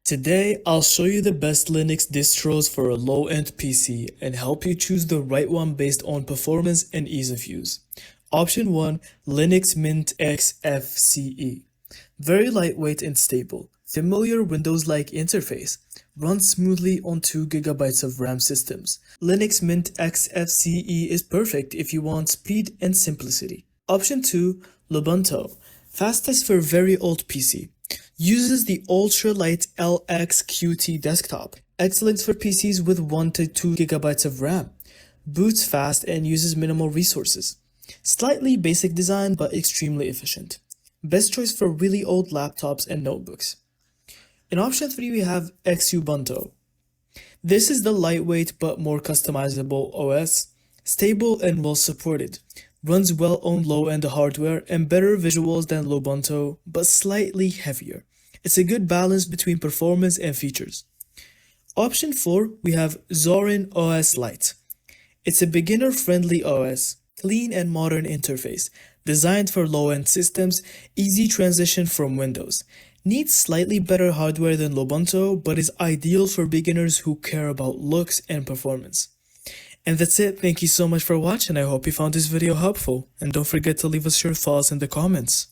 Today, I'll show you the best Linux distros for a low-end PC and help you choose the right one based on performance and ease of use. Option 1, Linux Mint XFCE. Very lightweight and stable. Familiar Windows-like interface. Runs smoothly on 2 gigabytes of RAM systems. Linux Mint XFCE is perfect if you want speed and simplicity. Option 2, Lubuntu. Fastest for very old PC. Uses the ultralight LXQT desktop. Excellent for PCs with 1 to 2 gigabytes of RAM. Boots fast and uses minimal resources. Slightly basic design but extremely efficient. Best choice for really old laptops and notebooks. In option 3 we have Xubuntu. This is the lightweight but more customizable OS, stable and well supported. Runs well on low-end hardware and better visuals than Lubuntu, but slightly heavier. It's a good balance between performance and features. Option 4, we have Zorin OS Lite. It's a beginner-friendly OS, clean and modern interface, designed for low-end systems, easy transition from Windows. Needs slightly better hardware than Lubuntu, but is ideal for beginners who care about looks and performance. And that's it. Thank you so much for watching. I hope you found this video helpful. And don't forget to leave us your thoughts in the comments.